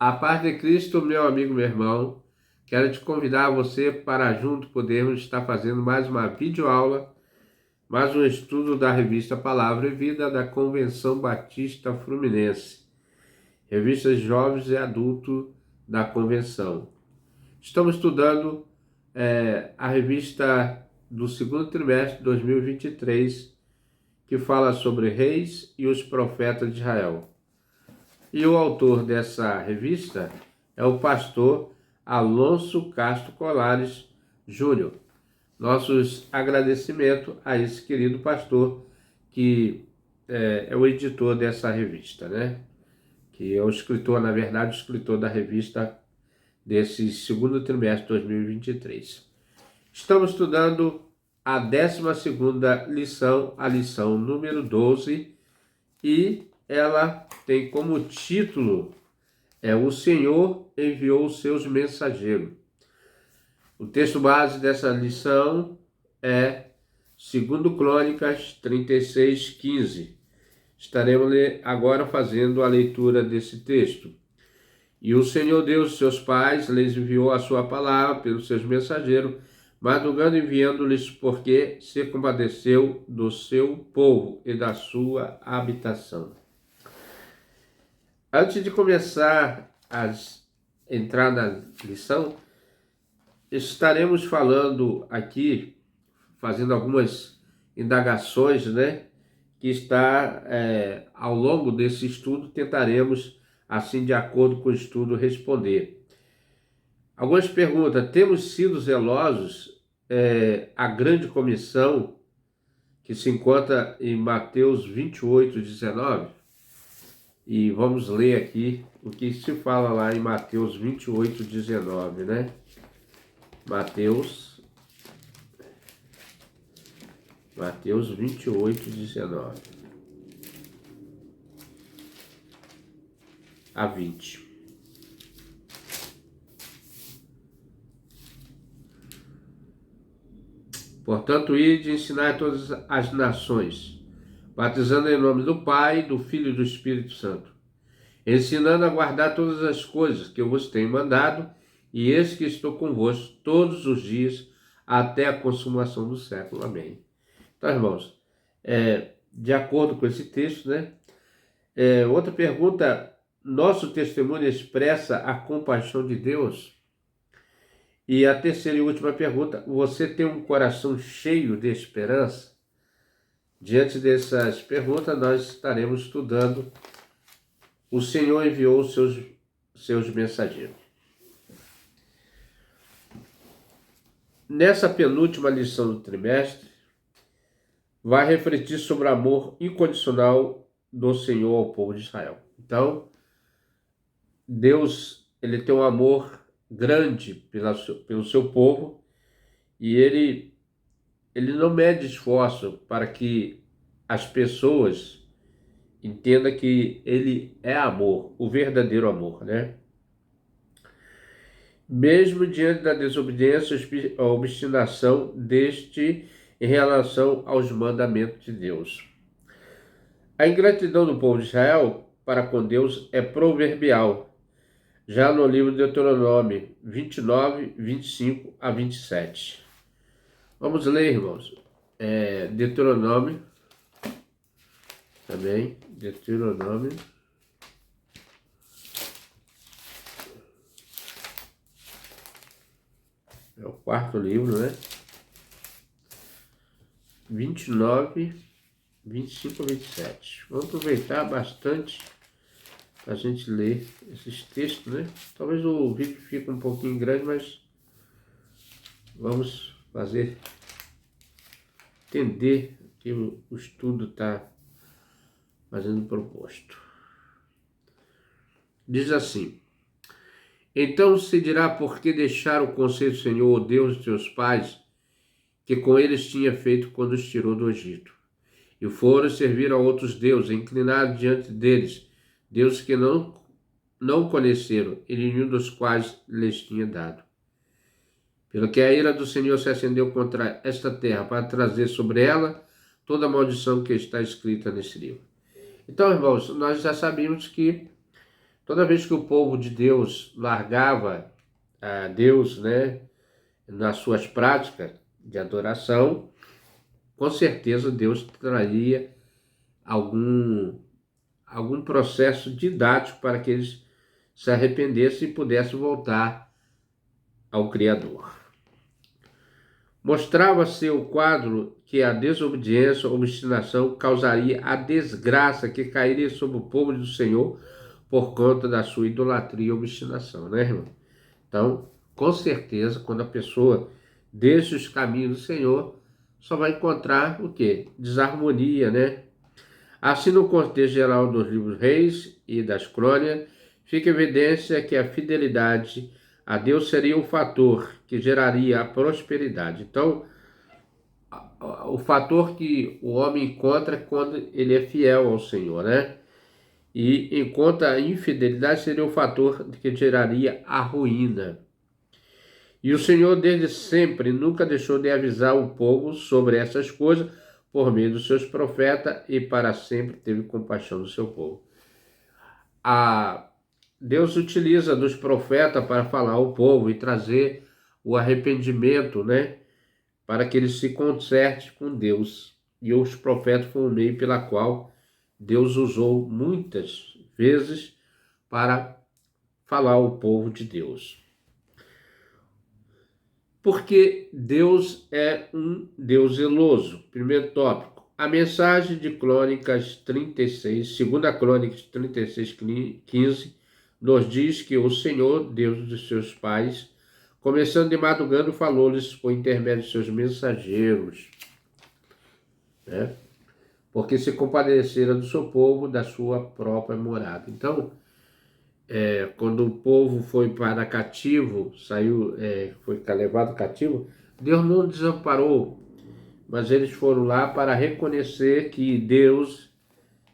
A paz de Cristo, meu amigo, meu irmão, quero te convidar a você para junto podermos estar fazendo mais uma videoaula, mais um estudo da revista Palavra e Vida da Convenção Batista Fluminense, revista Jovens e Adultos da Convenção. Estamos estudando a revista do segundo trimestre de 2023, que fala sobre reis e os profetas de Israel. E o autor dessa revista é o pastor Alonso Castro Colares Júnior. Nossos agradecimentos a esse querido pastor que é o editor dessa revista, né? Que é o escritor, na verdade, o escritor da revista desse segundo trimestre de 2023. Estamos estudando a 12ª lição, a lição número 12, e ela tem como título o Senhor enviou os seus mensageiros. O texto base dessa lição é 2 Crônicas 36:15. Estaremos agora fazendo a leitura desse texto. E o Senhor Deus, seus pais, lhes enviou a sua palavra pelos seus mensageiros, madrugando enviando-lhes, porque se compadeceu do seu povo e da sua habitação. Antes de começar a entrar na lição, estaremos falando aqui, fazendo algumas indagações, né? Que está ao longo desse estudo, tentaremos, assim, de acordo com o estudo, responder. Algumas perguntas: temos sido zelosos a grande comissão que se encontra em Mateus 28:19? E vamos ler aqui o que se fala lá em Mateus 28:19, né? Mateus 28:19 a 20. Portanto, ide e ensinai todas as nações, batizando em nome do Pai, do Filho e do Espírito Santo, ensinando a guardar todas as coisas que eu vos tenho mandado, e eis que estou convosco todos os dias, até a consumação do século. Amém. Então, irmãos, de acordo com esse texto, né? Outra pergunta: nosso testemunho expressa a compaixão de Deus? E a terceira e última pergunta: você tem um coração cheio de esperança? Diante dessas perguntas, nós estaremos estudando o Senhor enviou os seus mensageiros. Nessa penúltima lição do trimestre, vai refletir sobre o amor incondicional do Senhor ao povo de Israel. Então, Deus, ele tem um amor grande pelo seu povo, e ele não mede esforço para que as pessoas entendam que ele é amor, o verdadeiro amor, né? Mesmo diante da desobediência e obstinação deste em relação aos mandamentos de Deus. A ingratidão do povo de Israel para com Deus é proverbial, já no livro de Deuteronômio 29, 25 a 27. Vamos ler, irmãos. Deuteronômio, também, Deuteronômio. É o quarto livro, né? 29, 25 a 27. Vamos aproveitar bastante para a gente ler esses textos, né? Talvez o vídeo fique um pouquinho grande, mas vamos fazer entender o que o estudo está fazendo proposto. Diz assim: então se dirá, por que deixar o conselho do Senhor, o Deus de teus pais, que com eles tinha feito quando os tirou do Egito? E foram servir a outros deuses, inclinados diante deles, deuses que não conheceram, e nenhum dos quais lhes tinha dado. Pelo que a ira do Senhor se acendeu contra esta terra, para trazer sobre ela toda a maldição que está escrita nesse livro. Então, irmãos, nós já sabemos que Toda vez que o povo de Deus largava a Deus, né, nas suas práticas de adoração, com certeza Deus traria algum processo didático para que eles se arrependessem e pudessem voltar ao Criador. Mostrava-se o quadro que a desobediência ou obstinação causaria a desgraça que cairia sobre o povo do Senhor por conta da sua idolatria e obstinação, né, irmão? Então, com certeza, quando a pessoa deixa os caminhos do Senhor, só vai encontrar o quê? Desarmonia, né? Assim, no contexto geral dos livros Reis e das Crônicas, fica evidência que a fidelidade a Deus seria o fator que geraria a prosperidade. Então, o fator que o homem encontra quando ele é fiel ao Senhor, né? E enquanto a infidelidade seria o fator que geraria a ruína. E o Senhor, desde sempre, nunca deixou de avisar o povo sobre essas coisas por meio dos seus profetas e para sempre teve compaixão do seu povo. Deus utiliza dos profetas para falar ao povo e trazer o arrependimento, né? Para que eles se consertem com Deus. E os profetas foram o meio pela qual Deus usou muitas vezes para falar ao povo de Deus. Porque Deus é um Deus zeloso. Primeiro tópico. A mensagem de Crônicas 36, 2 Crônicas 36, 15, nos diz que o Senhor, Deus dos seus pais, começando de madrugada, falou-lhes por intermédio de seus mensageiros, né? Porque se compadeceram do seu povo, da sua própria morada. Então, quando o povo foi para cativo, foi levado cativo, Deus não desamparou, mas eles foram lá para reconhecer que Deus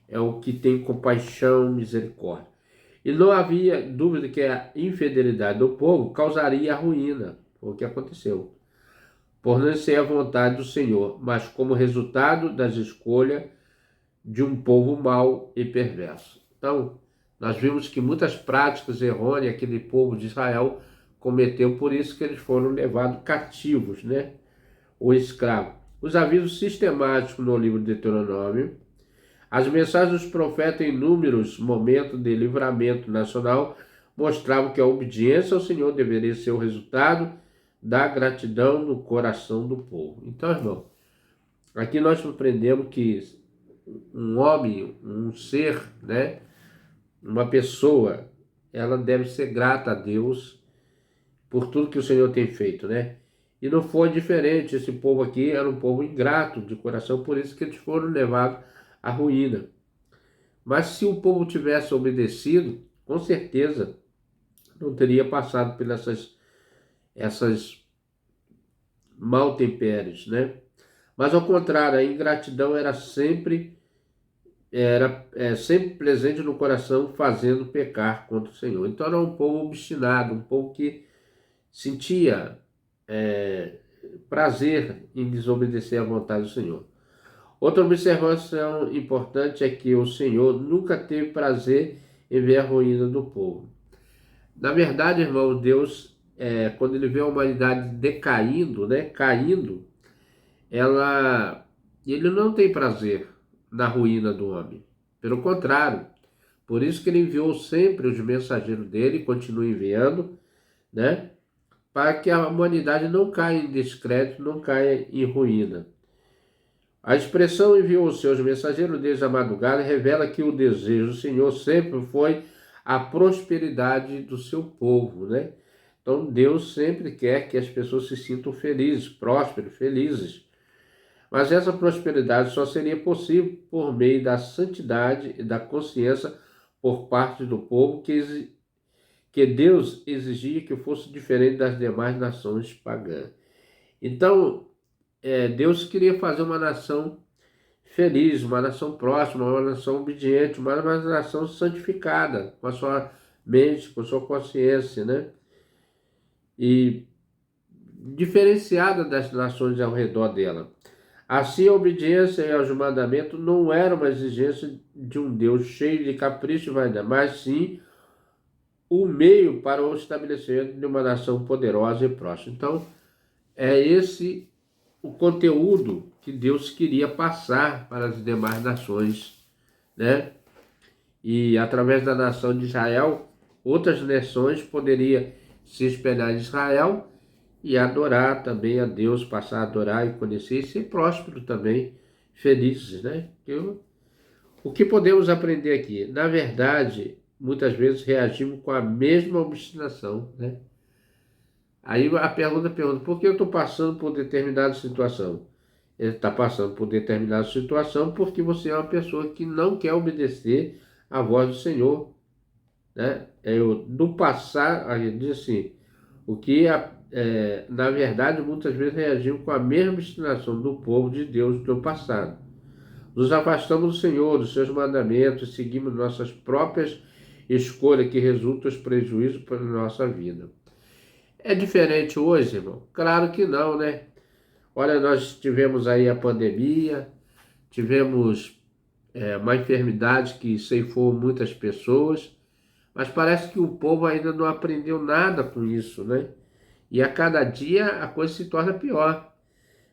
é o que tem compaixão, misericórdia. E não havia dúvida que a infidelidade do povo causaria a ruína, foi o que aconteceu, por não ser a vontade do Senhor, mas como resultado das escolhas de um povo mau e perverso. Então, nós vimos que muitas práticas errôneas aquele povo de Israel cometeu, por isso que eles foram levados cativos, né? Ou escravos. Os avisos sistemáticos no livro de Deuteronômio, as mensagens dos profetas em inúmeros momentos de livramento nacional mostravam que a obediência ao Senhor deveria ser o resultado da gratidão no coração do povo. Então, irmão, aqui nós aprendemos que um homem, um ser, né, uma pessoa, ela deve ser grata a Deus por tudo que o Senhor tem feito, né? E não foi diferente, esse povo aqui era um povo ingrato de coração, por isso que eles foram levados à ruína. Mas se o povo tivesse obedecido, com certeza não teria passado pelas essas maltempéries, né? Mas ao contrário, a ingratidão era sempre presente no coração, fazendo pecar contra o Senhor. Então era um povo obstinado, um povo que sentia prazer em desobedecer à vontade do Senhor. Outra observação importante é que o Senhor nunca teve prazer em ver a ruína do povo. Na verdade, irmão, Deus, quando ele vê a humanidade decaindo, né, caindo, ele não tem prazer na ruína do homem. Pelo contrário, por isso que ele enviou sempre os mensageiros dele, e continua enviando, né, para que a humanidade não caia em descrédito, não caia em ruína. A expressão enviou os seus mensageiros desde a madrugada revela que o desejo do Senhor sempre foi a prosperidade do seu povo, né? Então Deus sempre quer que as pessoas se sintam felizes, prósperos, felizes. Mas essa prosperidade só seria possível por meio da santidade e da consciência por parte do povo que Deus exigia que fosse diferente das demais nações pagãs. Então, Deus queria fazer uma nação feliz, uma nação próxima, uma nação obediente, uma nação santificada, com a sua mente, com a sua consciência, né? E diferenciada das nações ao redor dela. Assim, a obediência aos mandamentos não era uma exigência de um Deus cheio de capricho e vaidade, mas sim o meio para o estabelecimento de uma nação poderosa e próspera. Então, é esse o conteúdo que Deus queria passar para as demais nações, né? E através da nação de Israel, outras nações poderiam se espelhar em Israel e adorar também a Deus, passar a adorar e conhecer e ser próspero também, felizes, né? O que podemos aprender aqui? Na verdade, muitas vezes reagimos com a mesma obstinação, né? Aí a pergunta, por que eu estou passando por determinada situação? Ele está passando por determinada situação porque você é uma pessoa que não quer obedecer à voz do Senhor, né? Do passar, a gente diz assim, na verdade, muitas vezes reagimos com a mesma obstinação do povo de Deus do passado. Nos afastamos do Senhor, dos seus mandamentos, e seguimos nossas próprias escolhas que resultam os prejuízos para a nossa vida. É diferente hoje, irmão? Claro que não, né? Olha, nós tivemos aí a pandemia, tivemos uma enfermidade que ceifou muitas pessoas, mas parece que o povo ainda não aprendeu nada com isso, né? E a cada dia a coisa se torna pior.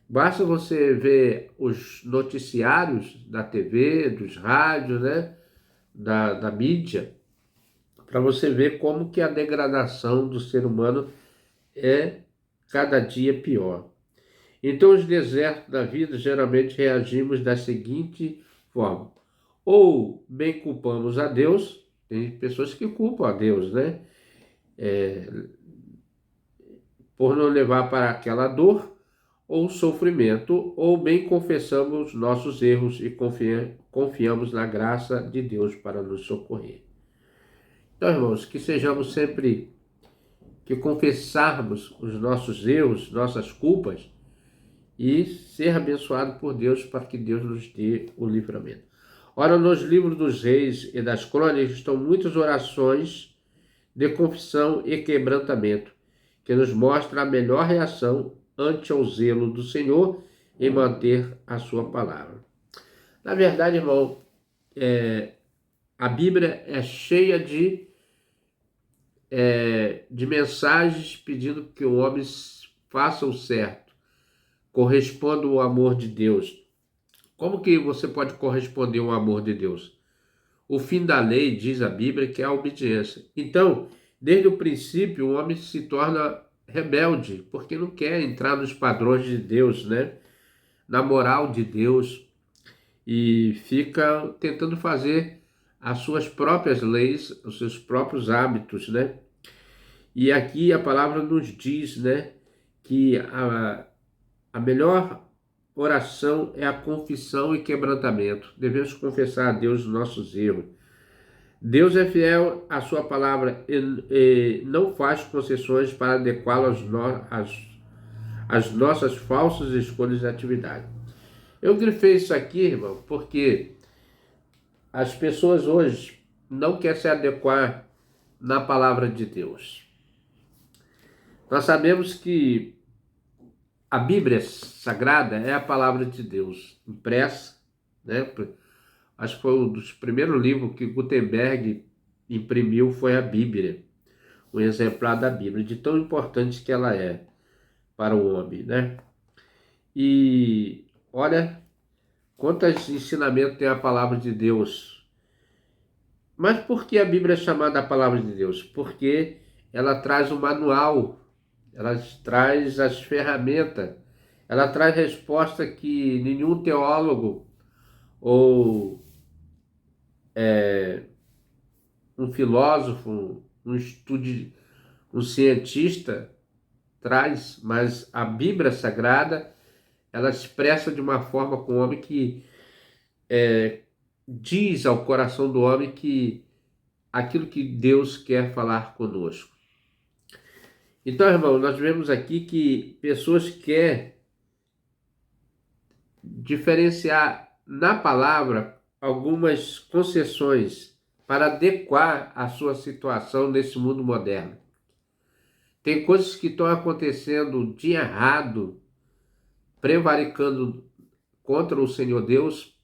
Basta você ver os noticiários da TV, dos rádios, né? Da mídia, para você ver como que a degradação do ser humano é cada dia pior. Então, os desertos da vida, geralmente reagimos da seguinte forma: ou bem culpamos a Deus, tem pessoas que culpam a Deus, né? Por não levar para aquela dor ou sofrimento, ou bem confessamos nossos erros e confiamos na graça de Deus para nos socorrer. Então, irmãos, que sejamos sempre, que confessarmos os nossos erros, nossas culpas, e ser abençoado por Deus para que Deus nos dê o livramento. Ora, nos livros dos reis e das crônicas estão muitas orações de confissão e quebrantamento, que nos mostra a melhor reação ante o zelo do Senhor em manter a sua palavra. Na verdade, irmão, a Bíblia é cheia de mensagens pedindo que o homem faça o certo, corresponda ao amor de Deus. Como que você pode corresponder ao amor de Deus? O fim da lei, diz a Bíblia, que é a obediência. Então, desde o princípio, o homem se torna rebelde, porque não quer entrar nos padrões de Deus, né? Na moral de Deus, e fica tentando fazer as suas próprias leis, os seus próprios hábitos, né? E aqui a palavra nos diz, né, que a melhor oração é a confissão e quebrantamento. Devemos confessar a Deus os nossos erros. Deus é fiel à sua palavra e não faz concessões para adequá-lo às nossas falsas escolhas de atividade. Eu grifei isso aqui, irmão, porque as pessoas hoje não querem se adequar na palavra de Deus. Nós sabemos que a Bíblia Sagrada é a palavra de Deus, impressa, né? Acho que foi um dos primeiros livros que Gutenberg imprimiu, foi a Bíblia, um exemplar da Bíblia, de tão importante que ela é para o homem, né? E olha quantos ensinamentos tem a palavra de Deus. Mas por que a Bíblia é chamada a palavra de Deus? Porque ela traz o manual, ela traz as ferramentas, ela traz resposta que nenhum teólogo ou um filósofo, um cientista traz, mas a Bíblia Sagrada, ela expressa de uma forma com o homem que diz ao coração do homem que aquilo que Deus quer falar conosco. Então, irmão, nós vemos aqui que pessoas querem diferenciar na palavra algumas concessões para adequar a sua situação nesse mundo moderno. Tem coisas que estão acontecendo de errado, prevaricando contra o Senhor Deus,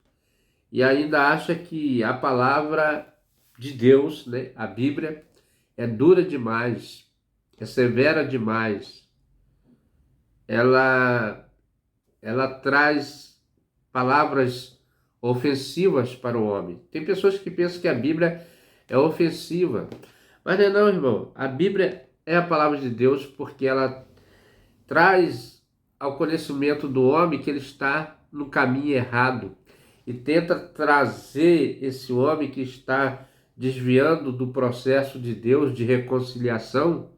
e ainda acha que a palavra de Deus, né, a Bíblia, é dura demais, é severa demais. Ela traz palavras ofensivas para o homem. Tem pessoas que pensam que a Bíblia é ofensiva, mas não, irmão. A Bíblia é a palavra de Deus porque ela traz ao conhecimento do homem que ele está no caminho errado e tenta trazer esse homem que está desviando do processo de Deus de reconciliação,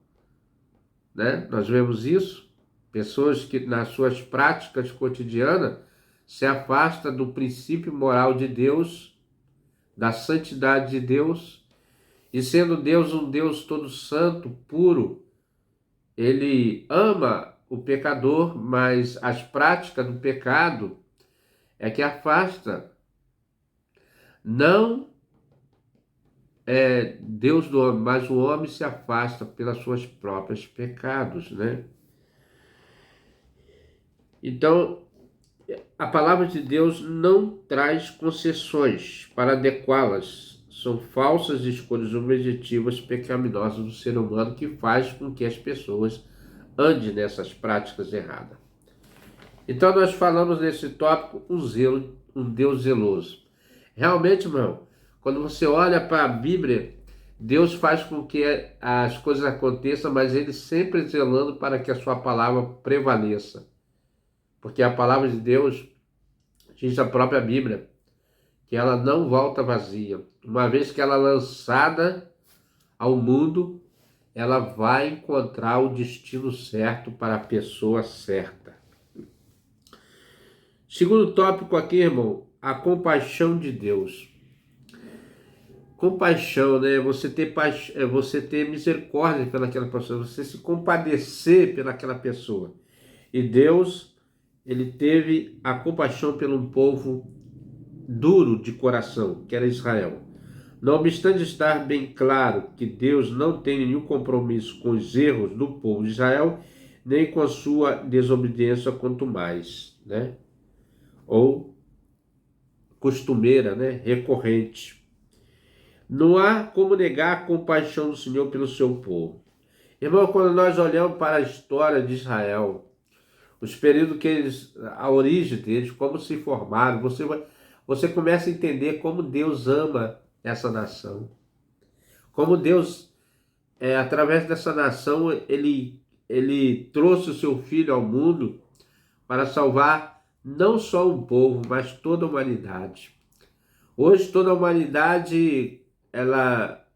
né? Nós vemos isso, pessoas que nas suas práticas cotidianas se afastam do princípio moral de Deus, da santidade de Deus, e sendo Deus um Deus todo santo, puro, ele ama o pecador, mas as práticas do pecado é que afasta. Não é Deus do homem, mas o homem se afasta pelas suas próprios pecados, né? Então, a palavra de Deus não traz concessões para adequá-las. São falsas escolhas objetivas pecaminosas do ser humano que faz com que as pessoas andem nessas práticas erradas. Então nós falamos nesse tópico um Deus zeloso. Realmente, irmão, quando você olha para a Bíblia, Deus faz com que as coisas aconteçam, mas Ele sempre zelando para que a sua palavra prevaleça. Porque a palavra de Deus, diz a própria Bíblia, que ela não volta vazia. Uma vez que ela é lançada ao mundo, ela vai encontrar o destino certo para a pessoa certa. Segundo tópico aqui, irmão, a compaixão de Deus. Compaixão, né? Você ter misericórdia pelaquela pessoa, você se compadecer pelaquela pessoa. E Deus, ele teve a compaixão pelo um povo duro de coração, que era Israel. Não obstante estar bem claro que Deus não tem nenhum compromisso com os erros do povo de Israel, nem com a sua desobediência, quanto mais, né? Ou costumeira, né? Recorrente. Não há como negar a compaixão do Senhor pelo seu povo. Irmão, quando nós olhamos para a história de Israel, os períodos que eles, a origem deles, como se formaram, você começa a entender como Deus ama essa nação. Como Deus, através dessa nação, ele trouxe o seu Filho ao mundo para salvar não só um povo, mas toda a humanidade. Hoje toda a humanidade ela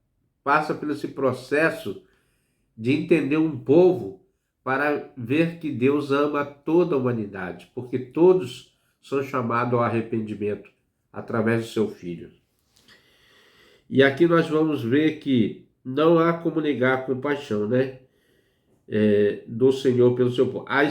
passa por esse processo de entender um povo para ver que Deus ama toda a humanidade, porque todos são chamados ao arrependimento através do seu Filho. E aqui nós vamos ver que não há como negar a compaixão, né? Do Senhor pelo seu povo. A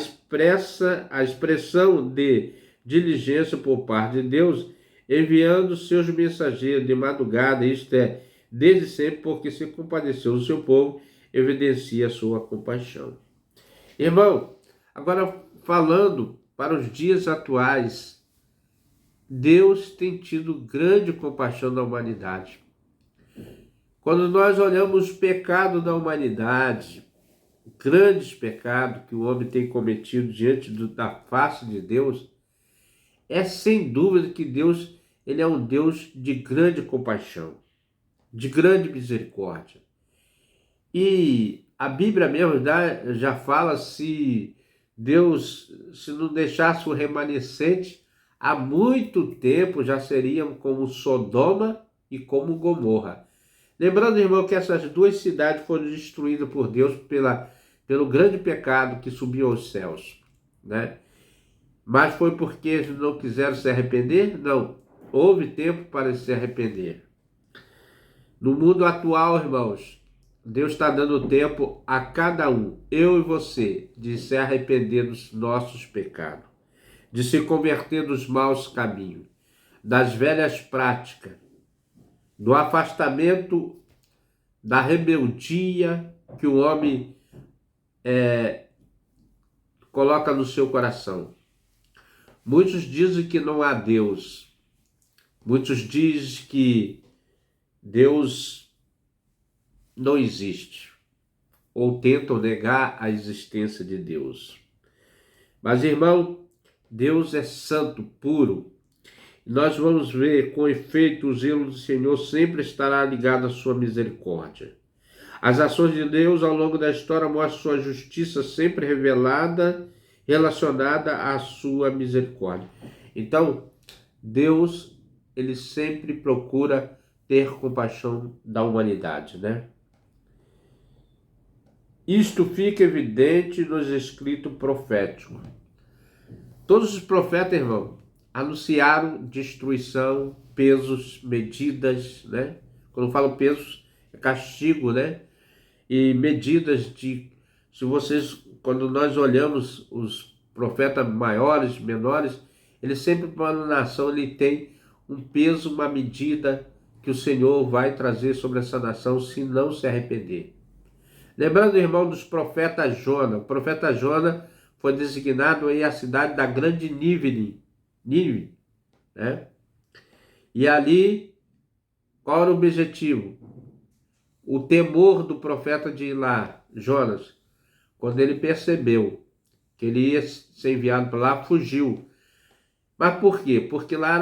expressão de diligência por parte de Deus, enviando seus mensageiros de madrugada, isto é, desde sempre, porque se compadeceu do seu povo, evidencia a sua compaixão. Irmão, agora falando para os dias atuais, Deus tem tido grande compaixão da humanidade. Quando nós olhamos o pecado da humanidade, grandes pecados que o homem tem cometido diante da face de Deus, é sem dúvida que Deus, ele é um Deus de grande compaixão, de grande misericórdia. E a Bíblia mesmo já fala se Deus, se não deixasse o remanescente, há muito tempo já seriam como Sodoma e como Gomorra. Lembrando, irmão, que essas duas cidades foram destruídas por Deus pelo grande pecado que subiu aos céus, né? Mas foi porque eles não quiseram se arrepender? Não. Houve tempo para se arrepender. No mundo atual, irmãos, Deus está dando tempo a cada um, eu e você, de se arrepender dos nossos pecados, de se converter dos maus caminhos, das velhas práticas, do afastamento, da rebeldia que o homem coloca no seu coração. Muitos dizem que não há Deus. Muitos dizem que Deus não existe, ou tentam negar a existência de Deus. Mas, irmão, Deus é santo, puro. Nós vamos ver, com efeito, o zelo do Senhor sempre estará ligado à sua misericórdia. As ações de Deus ao longo da história mostram sua justiça sempre revelada, relacionada à sua misericórdia. Então, Deus, ele sempre procura ter compaixão da humanidade, né? Isto fica evidente nos escritos proféticos. Todos os profetas, irmão, anunciaram destruição, pesos, medidas, né? Quando eu falo pesos, é castigo, né? E medidas de... quando nós olhamos os profetas maiores, menores, ele sempre, para uma nação, ele tem um peso, uma medida que o Senhor vai trazer sobre essa nação se não se arrepender. Lembrando, irmão, dos profetas Jona. O profeta Jona foi designado aí a cidade da grande Nínive, né? E ali, qual era o objetivo? O temor do profeta de lá, Jonas, quando ele percebeu que ele ia ser enviado para lá, fugiu. Mas por quê? Porque lá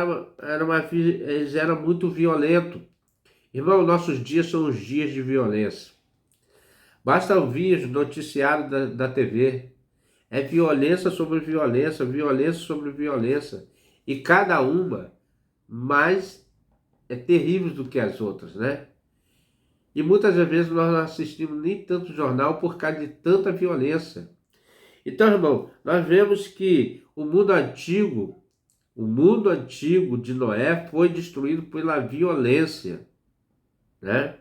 eles eram muito violentos. Irmão, nossos dias são os dias de violência. Basta ouvir os noticiários da TV. É violência sobre violência, violência sobre violência. E cada uma mais terrível do que as outras, né? E muitas vezes nós não assistimos nem tanto jornal por causa de tanta violência. Então, irmão, nós vemos que o mundo antigo de Noé foi destruído pela violência, né?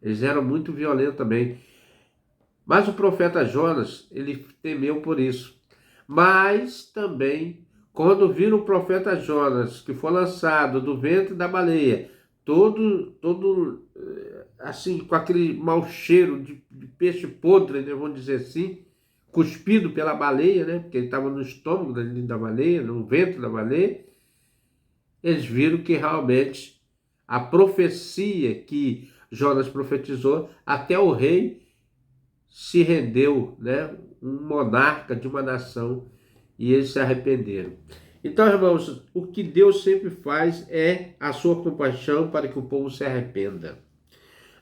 Eles eram muito violentos também. Mas o profeta Jonas, ele temeu por isso. Mas também, quando viram o profeta Jonas, que foi lançado do ventre da baleia, todo assim, com aquele mau cheiro de peixe podre, né, vamos dizer assim, cuspido pela baleia, né, porque ele estava no estômago da baleia, no ventre da baleia, eles viram que realmente a profecia que Jonas profetizou, até o rei se rendeu, né, um monarca de uma nação, e eles se arrependeram. Então, irmãos, o que Deus sempre faz é a sua compaixão para que o povo se arrependa.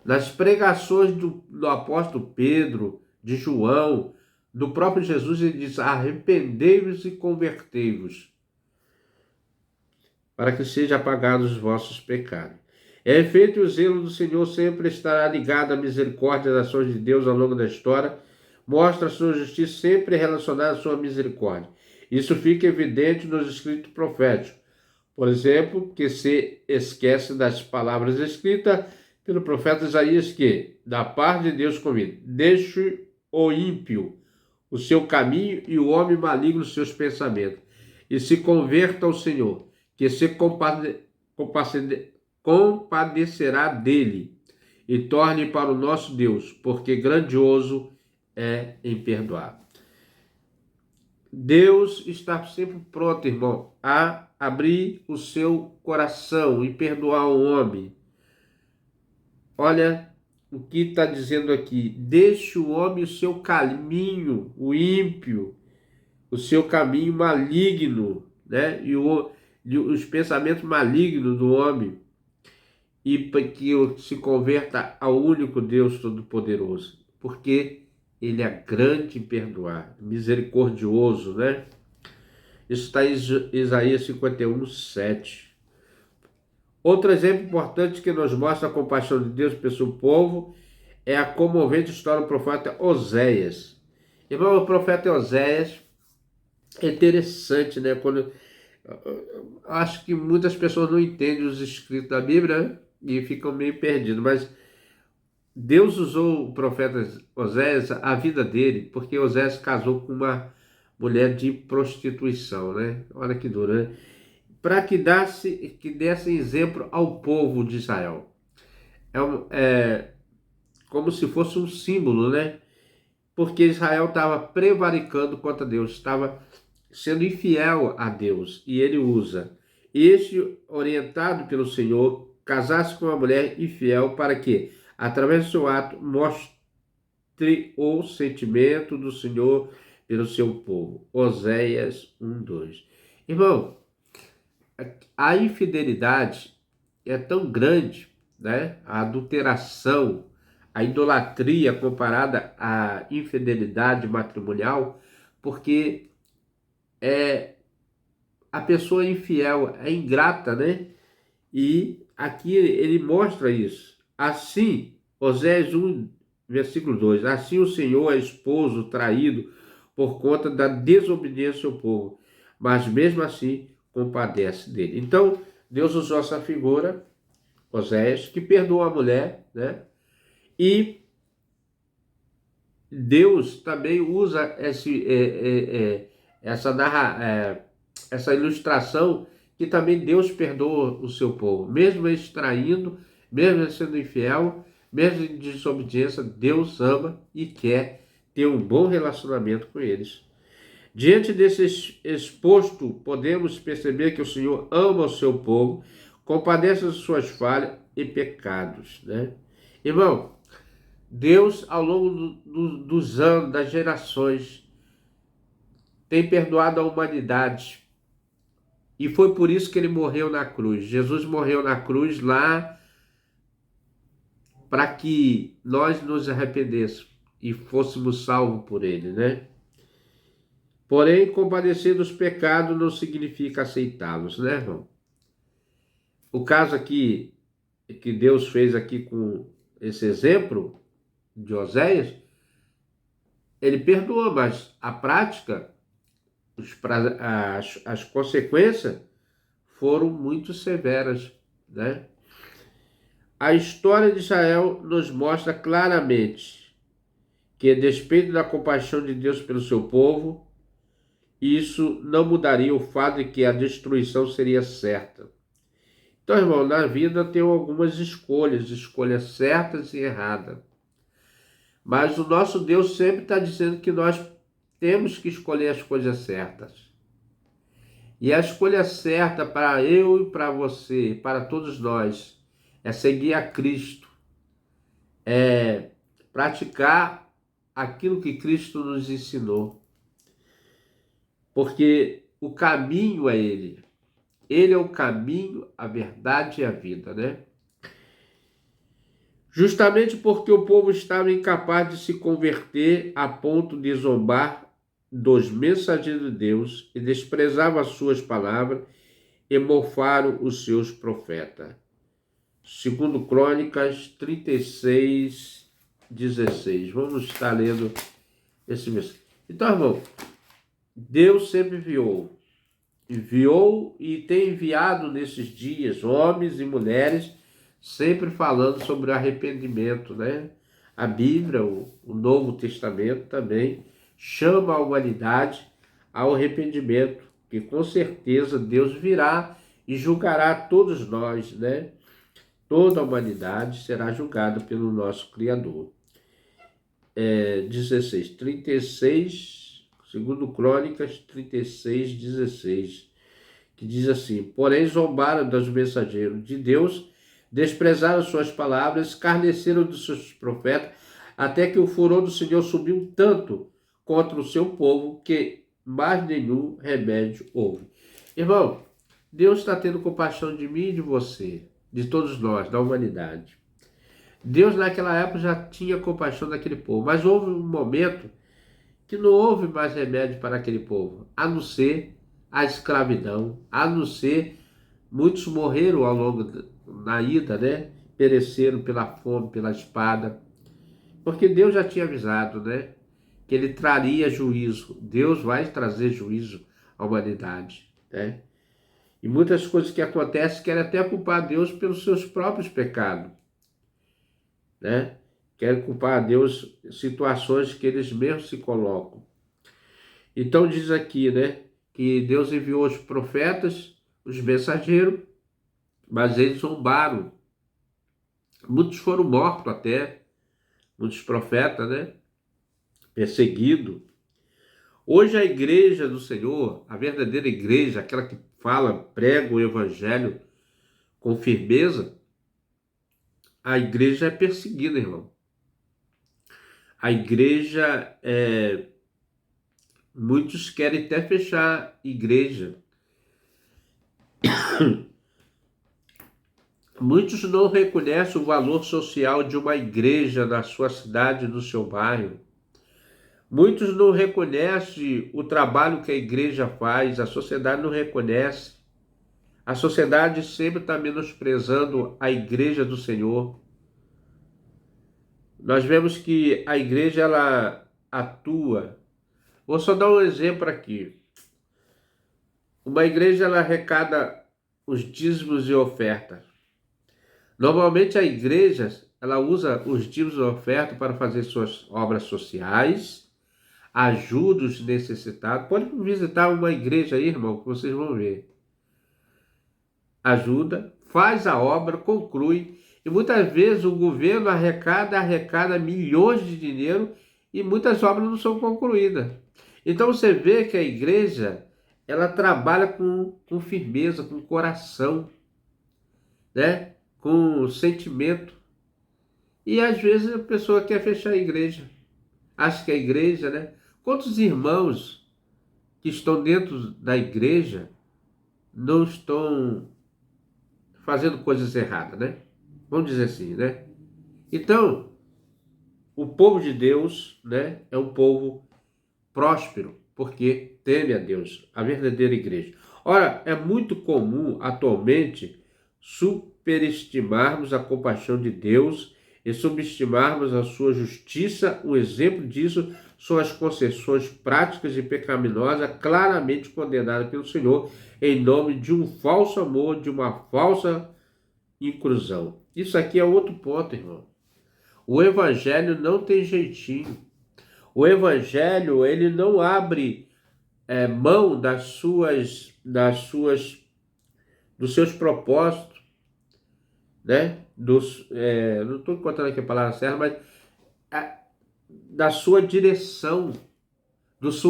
Nas pregações do apóstolo Pedro, de João, do próprio Jesus, ele diz: arrependei-vos e convertei-vos, para que sejam apagados os vossos pecados. É efeito, o zelo do Senhor sempre estará ligado à misericórdia das ações de Deus ao longo da história, mostra a sua justiça sempre relacionada à sua misericórdia. Isso fica evidente nos escritos proféticos. Por exemplo, que se esquece das palavras escritas pelo profeta Isaías que, da parte de Deus comigo, deixe o ímpio o seu caminho e o homem maligno os seus pensamentos, e se converta ao Senhor, que se compadecerá dele, e torne para o nosso Deus, porque grandioso é em perdoar. Deus está sempre pronto, irmão, a abrir o seu coração e perdoar o homem. Olha o que está dizendo aqui: deixe o homem o seu caminho, o ímpio, o seu caminho maligno, né? E os pensamentos malignos do homem, e para que se converta ao único Deus Todo-Poderoso, porque Ele é grande em perdoar, misericordioso, né? Isso está em Isaías 51, 7. Outro exemplo importante que nos mostra a compaixão de Deus pelo seu povo é a comovente história do profeta Oséias. Irmão, o profeta Oséias é interessante, né? Acho que muitas pessoas não entendem os escritos da Bíblia, né? E ficam meio perdidos, mas Deus usou o profeta Oséias, a vida dele, porque Oséias casou com uma mulher de prostituição, né? Olha que duro, né? Para que desse exemplo ao povo de Israel. É como se fosse um símbolo, né? Porque Israel estava prevaricando contra Deus, estava sendo infiel a Deus, e ele usa este, orientado pelo Senhor, casasse com uma mulher infiel para que, através do seu ato, mostre o sentimento do Senhor pelo seu povo. Oséias 1:2. Irmão, a infidelidade é tão grande, né? A adulteração, a idolatria comparada à infidelidade matrimonial, porque a pessoa infiel é ingrata, né? E aqui ele mostra isso. Assim, Oséias 1, versículo 2: assim o Senhor é esposo traído por conta da desobediência ao povo, mas mesmo assim compadece dele. Então, Deus usou essa figura, Oséias, que perdoa a mulher, né? E Deus também usa essa ilustração que também Deus perdoa o seu povo, mesmo eles traindo, mesmo eles sendo infiel, mesmo em desobediência, Deus ama e quer ter um bom relacionamento com eles. Diante desse exposto, podemos perceber que o Senhor ama o seu povo, compadece das suas falhas e pecados, né? Irmão, Deus, ao longo dos anos, das gerações, tem perdoado a humanidade. E foi por isso que ele morreu na cruz. Jesus morreu na cruz lá para que nós nos arrependêssemos e fôssemos salvos por ele, né? Porém, compadecer dos pecados não significa aceitá-los, né, irmão? O caso aqui que Deus fez aqui com esse exemplo de Oséias, ele perdoa, mas a prática, as consequências foram muito severas, né? A história de Israel nos mostra claramente que, a despeito da compaixão de Deus pelo seu povo, isso não mudaria o fato de que a destruição seria certa. Então, irmão, na vida tem algumas escolhas certas e erradas. Mas o nosso Deus sempre está dizendo que nós temos que escolher as coisas certas. E a escolha certa para eu e para você, para todos nós, é seguir a Cristo, é praticar aquilo que Cristo nos ensinou. Porque o caminho é Ele. Ele é o caminho, a verdade e a vida, né? Justamente porque o povo estava incapaz de se converter a ponto de zombar dos mensageiros de Deus e desprezava as suas palavras e mofaram os seus profetas. Segundo Crônicas 36:16. Vamos estar lendo esse versículo. Então, irmão, Deus sempre enviou e tem enviado nesses dias homens e mulheres sempre falando sobre arrependimento, né? A Bíblia, o Novo Testamento também chama a humanidade ao arrependimento, que com certeza Deus virá e julgará todos nós, né? Toda a humanidade será julgada pelo nosso Criador. 36, segundo Crônicas 36:16, que diz assim: porém zombaram dos mensageiros de Deus, desprezaram suas palavras, escarneceram dos seus profetas, até que o furor do Senhor subiu tanto contra o seu povo, que mais nenhum remédio houve. Irmão, Deus está tendo compaixão de mim e de você, de todos nós, da humanidade. Deus naquela época já tinha compaixão daquele povo, mas houve um momento que não houve mais remédio para aquele povo, a não ser a escravidão, a não ser muitos morreram ao longo na ida, né? Pereceram pela fome, pela espada, porque Deus já tinha avisado, né? Que ele traria juízo. Deus vai trazer juízo à humanidade, né? E muitas coisas que acontecem querem até culpar Deus pelos seus próprios pecados, né? Querem culpar a Deus em situações que eles mesmos se colocam. Então diz aqui, né? Que Deus enviou os profetas, os mensageiros, mas eles zombaram. Muitos foram mortos até, muitos profetas, né? Perseguidos. Hoje a igreja do Senhor, a verdadeira igreja, aquela que fala, prega o evangelho com firmeza, a igreja é perseguida, irmão. A igreja, muitos querem até fechar igreja. Muitos não reconhecem o valor social de uma igreja na sua cidade, no seu bairro. Muitos não reconhecem o trabalho que a igreja faz, a sociedade não reconhece. A sociedade sempre está menosprezando a igreja do Senhor. Nós vemos que a igreja, ela atua. Vou só dar um exemplo aqui. Uma igreja, ela arrecada os dízimos e ofertas. Normalmente a igreja, ela usa os dízimos e ofertas para fazer suas obras sociais, ajuda os necessitados. Pode visitar uma igreja aí, irmão, que vocês vão ver. Ajuda, faz a obra, conclui. E muitas vezes o governo arrecada milhões de dinheiro e muitas obras não são concluídas. Então você vê que a igreja, ela trabalha com firmeza, com coração, né? Com sentimento. E às vezes a pessoa quer fechar a igreja. Acha que a igreja, né? Quantos irmãos que estão dentro da igreja não estão fazendo coisas erradas, né? Vamos dizer assim, né? Então, o povo de Deus, né, é um povo próspero, porque teme a Deus, a verdadeira igreja. Ora, é muito comum atualmente superestimarmos a compaixão de Deus e subestimarmos a sua justiça. Um exemplo disso são as concessões práticas e pecaminosas claramente condenadas pelo Senhor em nome de um falso amor, de uma falsa inclusão. Isso aqui é outro ponto, irmão. O evangelho não tem jeitinho. O evangelho, ele não abre mão dos seus propósitos, né? Não estou encontrando aqui a palavra certa, mas da sua direção, dos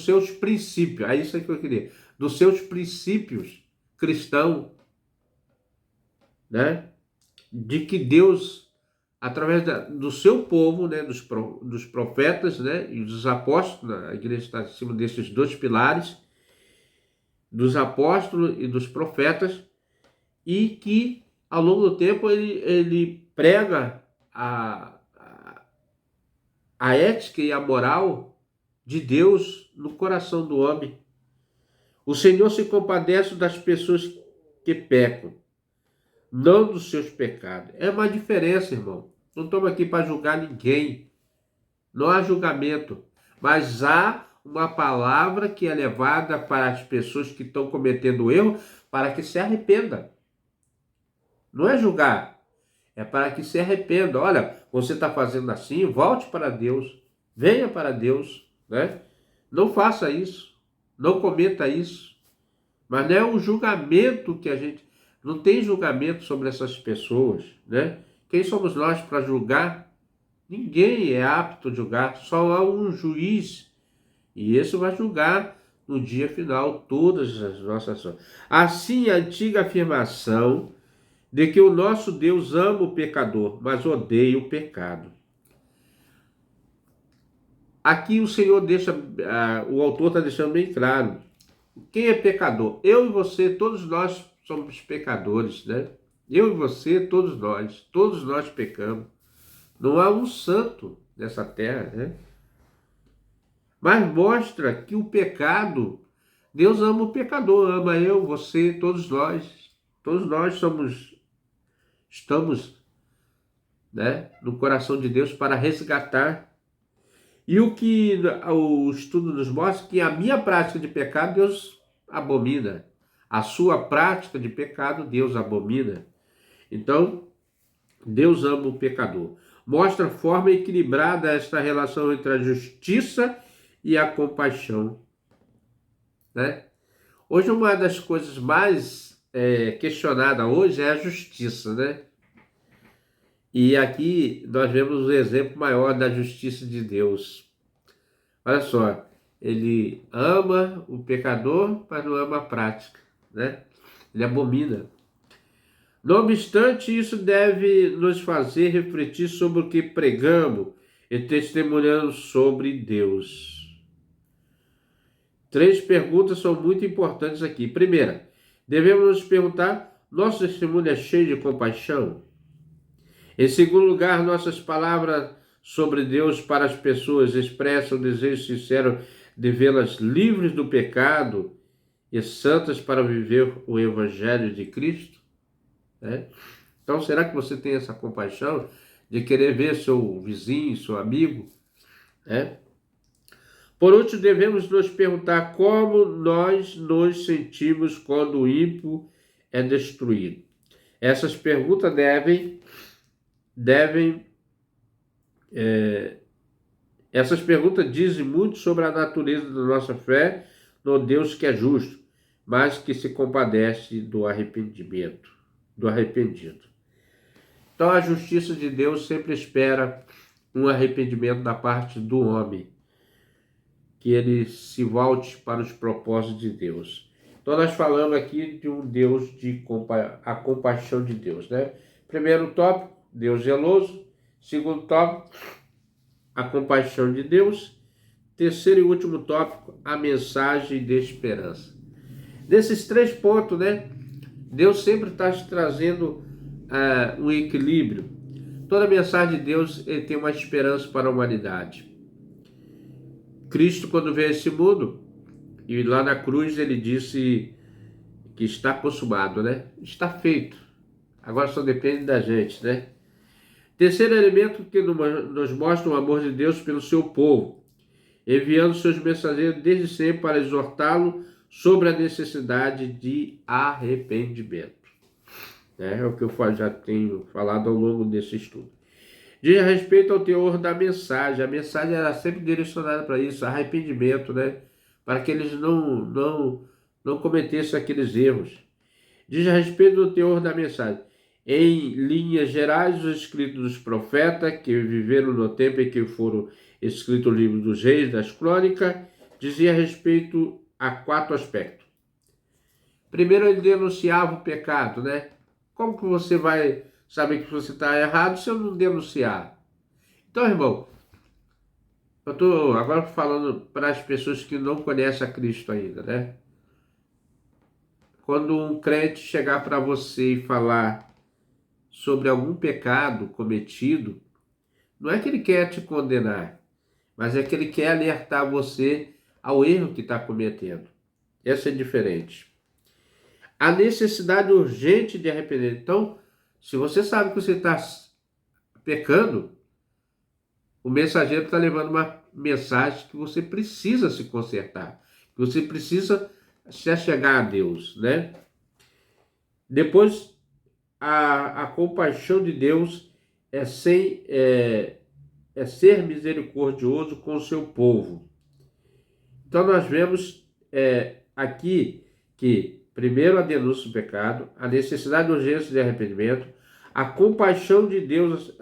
seus princípios. É isso que eu queria. Dos seus princípios cristãos, né? De que Deus, através do seu povo, né, dos profetas, né, e dos apóstolos, a igreja está acima desses dois pilares, dos apóstolos e dos profetas, e que ao longo do tempo ele prega a ética e a moral de Deus no coração do homem. O Senhor se compadece das pessoas que pecam, não dos seus pecados. É uma diferença, irmão. Não estamos aqui para julgar ninguém. Não há julgamento. Mas há uma palavra que é levada para as pessoas que estão cometendo erro para que se arrependa. Não é julgar. É para que se arrependa. Olha, você está fazendo assim, volte para Deus. Venha para Deus, né? Não faça isso. Não cometa isso. Mas não é um julgamento que a gente... Não tem julgamento sobre essas pessoas, né? Quem somos nós para julgar? Ninguém é apto a julgar, só há um juiz. E esse vai julgar no dia final todas as nossas ações. Assim, a antiga afirmação de que o nosso Deus ama o pecador, mas odeia o pecado. Aqui o Senhor deixa, o autor está deixando bem claro. Quem é pecador? Eu e você, todos nós somos pecadores, né? Eu e você, todos nós pecamos. Não há um santo nessa terra, né? Mas mostra que o pecado, Deus ama o pecador, ama eu, você, todos nós. Todos nós estamos, né, no coração de Deus para resgatar. E o que o estudo nos mostra que a minha prática de pecado, Deus abomina. A sua prática de pecado, Deus abomina. Então, Deus ama o pecador. Mostra a forma equilibrada esta relação entre a justiça e a compaixão, né? Hoje, uma das coisas mais questionadas hoje é a justiça, né? E aqui nós vemos o exemplo maior da justiça de Deus. Olha só, ele ama o pecador, mas não ama a prática, né? Ele abomina. Não obstante, isso deve nos fazer refletir sobre o que pregamos e testemunhamos sobre Deus. 3 perguntas são muito importantes aqui. Primeira, devemos nos perguntar: nosso testemunho é cheio de compaixão? Em segundo lugar, nossas palavras sobre Deus para as pessoas expressam o desejo sincero de vê-las livres do pecado e santas para viver o Evangelho de Cristo? Então, será que você tem essa compaixão de querer ver seu vizinho, seu amigo? Por último, devemos nos perguntar como nós nos sentimos quando o ímpio é destruído. Essas perguntas essas perguntas dizem muito sobre a natureza da nossa fé no Deus que é justo, mas que se compadece do arrependimento, do arrependido. Então, a justiça de Deus sempre espera um arrependimento da parte do homem, que ele se volte para os propósitos de Deus. Então, nós falamos aqui de um Deus a compaixão de Deus, né? Primeiro tópico, Deus zeloso. Segundo tópico, a compaixão de Deus. Terceiro e último tópico, a mensagem de esperança. Desses 3 pontos, né? Deus sempre está trazendo um equilíbrio. Toda mensagem de Deus ele tem uma esperança para a humanidade. Cristo, quando veio a esse mundo, e lá na cruz ele disse que está consumado, né? Está feito. Agora só depende da gente, né? Terceiro elemento que nos mostra o amor de Deus pelo seu povo, enviando seus mensageiros desde sempre para exortá-lo sobre a necessidade de arrependimento. É o que eu já tenho falado ao longo desse estudo. Diz a respeito ao teor da mensagem. A mensagem era sempre direcionada para isso, arrependimento, né? Para que eles não cometessem aqueles erros. Diz a respeito do teor da mensagem. Em linhas gerais, os escritos dos profetas que viveram no tempo em que foram escritos o livro dos reis, das crônicas, dizia a respeito a 4 aspectos. Primeiro, ele denunciava o pecado, né? Como que você vai saber que você está errado se eu não denunciar? Então, irmão, eu estou agora falando para as pessoas que não conhecem a Cristo ainda, né? Quando um crente chegar para você e falar sobre algum pecado cometido, não é que ele quer te condenar, mas é que ele quer alertar você ao erro que está cometendo. Essa é diferente. A necessidade urgente de arrepender. Então, se você sabe que você está pecando, o mensageiro está levando uma mensagem que você precisa se consertar, que você precisa se achegar a Deus, né? Depois, a compaixão de Deus é ser misericordioso com o seu povo. Então, nós vemos aqui que, primeiro, a denúncia do pecado, a necessidade de urgência de arrependimento, a compaixão de Deus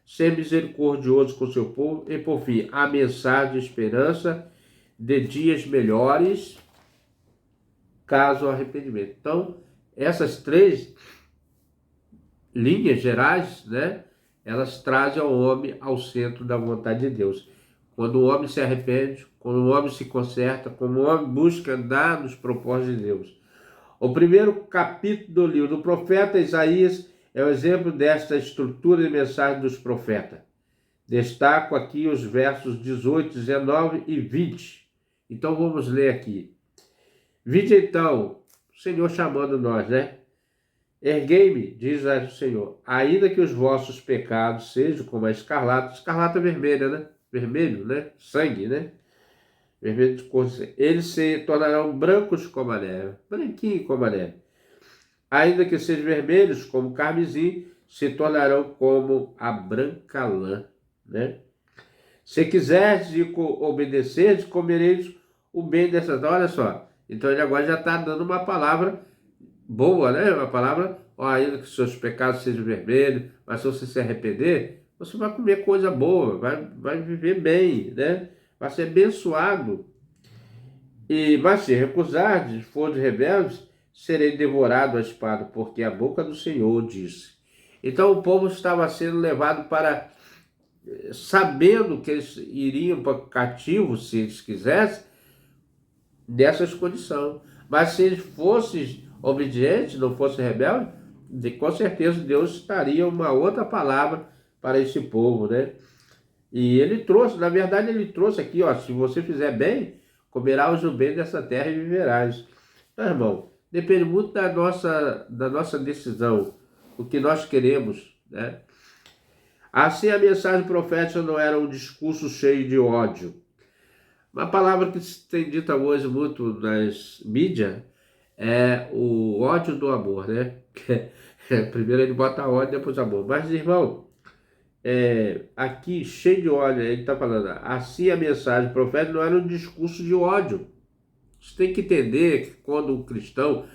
ser misericordioso com o seu povo e, por fim, a mensagem de esperança de dias melhores, caso o arrependimento. Então, essas 3 linhas gerais, né, elas trazem o homem ao centro da vontade de Deus. Quando o homem se arrepende, quando o homem se conserta, quando o homem busca andar nos propósitos de Deus. O primeiro capítulo do livro do profeta Isaías é o exemplo desta estrutura de mensagem dos profetas. Destaco aqui os versos 18, 19 e 20. Então vamos ler aqui. Vinde então, o Senhor chamando nós, né? Erguei-me, diz o Senhor, ainda que os vossos pecados sejam como a escarlata vermelha, né? Vermelho, né? Sangue, né? Vermelho de cor, eles se tornarão brancos como a neve, branquinho como a neve. Ainda que sejam vermelhos como carmesim, se tornarão como a branca lã, né? Se quiseres e obedeceres, comereis o bem dessas. Olha só, então ele agora já está dando uma palavra boa, né? Uma palavra, ainda que seus pecados sejam vermelhos, mas se você se arrepender, você vai comer coisa boa, vai viver bem, né? Vai ser abençoado. Mas se recusardes, fordes rebeldes, serei devorado à espada, porque a boca do Senhor disse. Então o povo estava sendo levado para, sabendo que eles iriam para cativo, se eles quisessem, nessas condições. Mas se eles fossem obedientes, não fossem rebeldes, com certeza Deus estaria uma outra palavra para esse povo, né? E ele trouxe, na verdade ele trouxe aqui, ó, se você fizer bem, comerás o bem dessa terra e viverás. Então, irmão, depende muito da nossa decisão, o que nós queremos, né? Assim, a mensagem profética não era um discurso cheio de ódio. Uma palavra que se tem dita hoje muito nas mídias é o ódio do amor, né? Primeiro ele bota ódio, depois amor. Mas, irmão, aqui cheio de ódio, ele está falando, assim a mensagem profética não era um discurso de ódio. Você tem que entender que quando um cristão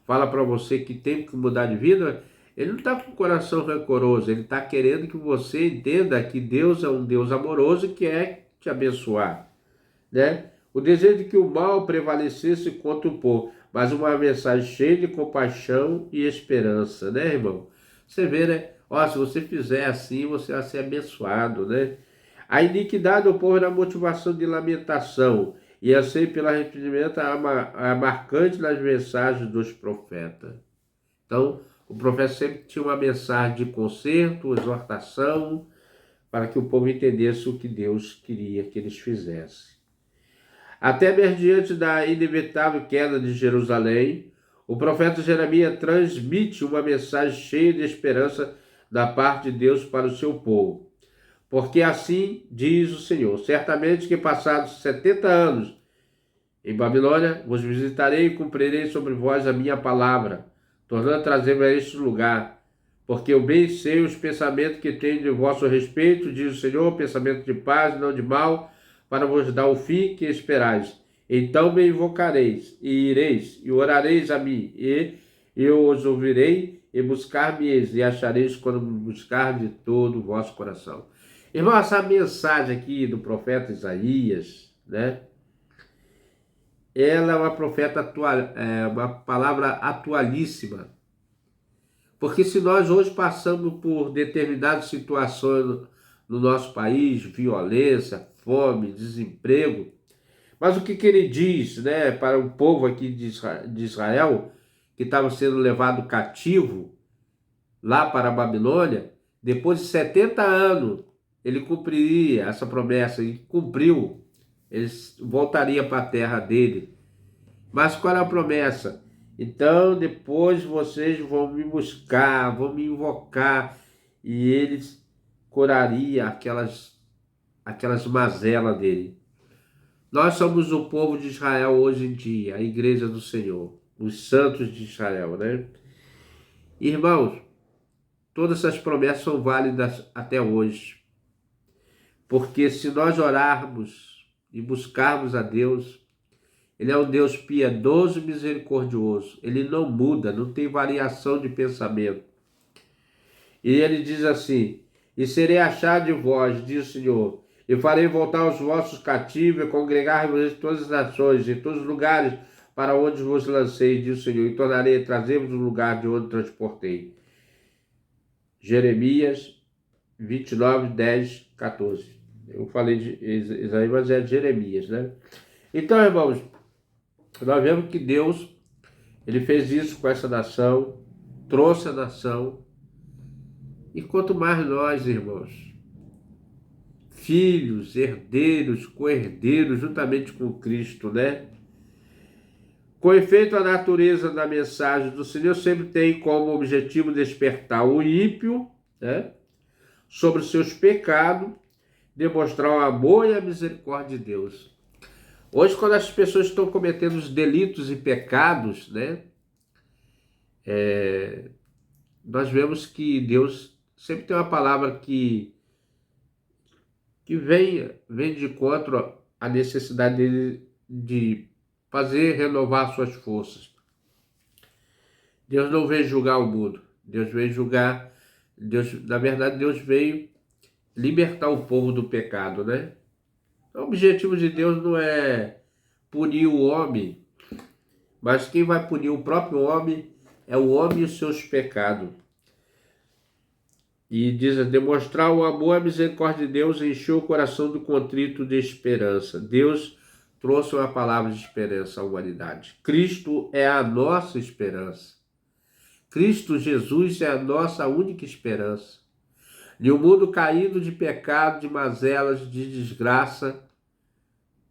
fala para você que tem que mudar de vida, ele não está com o coração rancoroso, ele está querendo que você entenda que Deus é um Deus amoroso e quer te abençoar, né? O desejo de que o mal prevalecesse contra o povo, mas uma mensagem cheia de compaixão e esperança, né, irmão? Você vê, né? Ó, se você fizer assim, você vai ser abençoado, né? A iniquidade do povo era a motivação de lamentação, e assim pelo arrependimento a marcante nas mensagens dos profetas. Então, o profeta sempre tinha uma mensagem de conserto, exortação, para que o povo entendesse o que Deus queria que eles fizessem. Até mesmo diante da inevitável queda de Jerusalém, o profeta Jeremias transmite uma mensagem cheia de esperança da parte de Deus para o seu povo. Porque assim diz o Senhor, certamente que passados 70 anos em Babilônia, vos visitarei e cumprirei sobre vós a minha palavra, tornando a trazer-vos a este lugar. Porque eu bem sei os pensamentos que tenho de vosso respeito, diz o Senhor, pensamento de paz e não de mal, para vos dar o fim que esperais. Então me invocareis, e ireis, e orareis a mim, e eu os ouvirei, e buscar-me-eis, e achareis quando me buscar de todo o vosso coração. Irmão, essa mensagem aqui do profeta Isaías, né? Ela é uma profeta uma palavra atualíssima. Porque se nós hoje passamos por determinadas situações no nosso país, violência, fome, desemprego, mas o que ele diz, né, para o povo aqui de Israel, que estava sendo levado cativo lá para a Babilônia, depois de 70 anos, ele cumpriria essa promessa e cumpriu. Ele voltaria para a terra dele. Mas qual é a promessa? Então depois vocês vão me buscar, vão me invocar, e eles curariam aquelas mazelas dele. Nós somos o povo de Israel hoje em dia, a igreja do Senhor, os santos de Israel, né? Irmãos, todas essas promessas são válidas até hoje. Porque se nós orarmos e buscarmos a Deus, Ele é um Deus piedoso e misericordioso. Ele não muda, não tem variação de pensamento. E ele diz assim, e serei achado de vós, diz o Senhor, e farei voltar os vossos cativos e congregar-vos em todas as nações, em todos os lugares para onde vos lancei, diz o Senhor, e tornarei a trazer-vos no lugar de onde transportei. Jeremias 29, 10, 14. Eu falei de Isaías, mas é de Jeremias, né? Então, irmãos, nós vemos que Deus, Ele fez isso com essa nação, trouxe a nação, e quanto mais nós, irmãos, filhos, herdeiros, co-herdeiros, juntamente com Cristo, né? Com efeito, a natureza da mensagem do Senhor sempre tem como objetivo despertar o ímpio, né, sobre os seus pecados, demonstrar o amor e a misericórdia de Deus. Hoje, quando as pessoas estão cometendo os delitos e pecados, né, nós vemos que Deus sempre tem uma palavra que vem de encontro à necessidade dele de fazer renovar suas forças. Deus não veio julgar o mundo, Deus veio julgar, na verdade Deus veio libertar o povo do pecado, né? O objetivo de Deus não é punir o homem mas quem vai punir o próprio homem é o homem e os seus pecados. E diz, demonstrar o amor e a misericórdia de Deus encheu o coração do contrito de esperança. Deus trouxe uma palavra de esperança à humanidade. Cristo é a nossa esperança. Cristo Jesus é a nossa única esperança. E o mundo caído de pecado, de mazelas, de desgraça,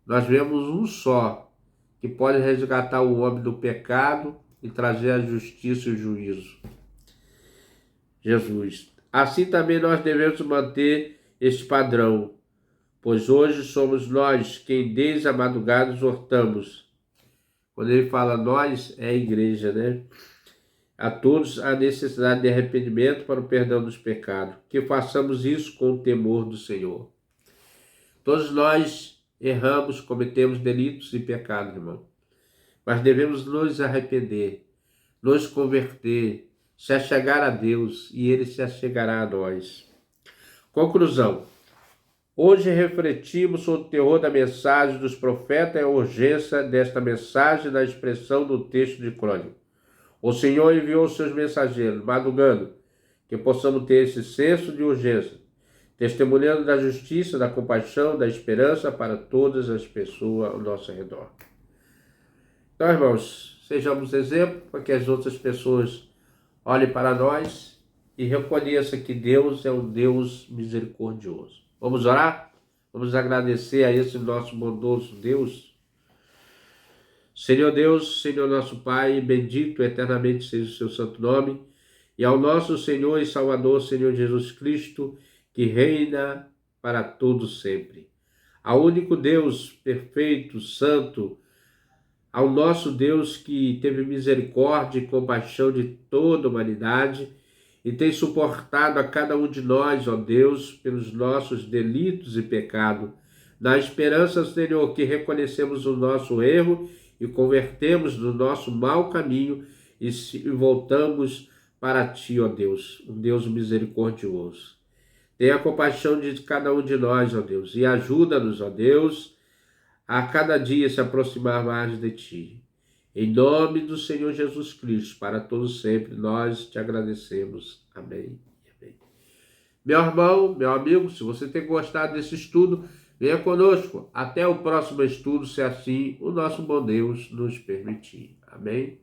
nós vemos um só que pode resgatar o homem do pecado e trazer a justiça e o juízo. Jesus. Assim também nós devemos manter este padrão, pois hoje somos nós quem desde a madrugada exortamos. Quando ele fala nós, é a igreja, né? A todos a necessidade de arrependimento para o perdão dos pecados, que façamos isso com o temor do Senhor. Todos nós erramos, cometemos delitos e pecados, irmão, mas devemos nos arrepender, nos converter, se achegar a Deus e Ele se achegará a nós. Conclusão. Hoje refletimos sobre o teor da mensagem dos profetas e a urgência desta mensagem na expressão do texto de Crônica. O Senhor enviou seus mensageiros, madrugando, que possamos ter esse senso de urgência, testemunhando da justiça, da compaixão, da esperança para todas as pessoas ao nosso redor. Então, irmãos, sejamos exemplo para que as outras pessoas olhem para nós e reconheçam que Deus é um Deus misericordioso. Vamos orar? Vamos agradecer a esse nosso bondoso Deus. Senhor Deus, Senhor nosso Pai, bendito eternamente seja o seu santo nome, e ao nosso Senhor e Salvador, Senhor Jesus Cristo, que reina para todos sempre. Ao único Deus perfeito, santo, ao nosso Deus que teve misericórdia e compaixão de toda a humanidade e tem suportado a cada um de nós, ó Deus, pelos nossos delitos e pecados, na esperança, Senhor, que reconhecemos o nosso erro e convertemos do nosso mau caminho e voltamos para Ti, ó Deus, um Deus misericordioso. Tenha compaixão de cada um de nós, ó Deus, e ajuda-nos, ó Deus, a cada dia se aproximar mais de Ti. Em nome do Senhor Jesus Cristo, para todos sempre, nós te agradecemos. Amém. Amém. Meu irmão, meu amigo, se você tem gostado desse estudo, venha conosco. Até o próximo estudo, se assim o nosso bom Deus nos permitir. Amém.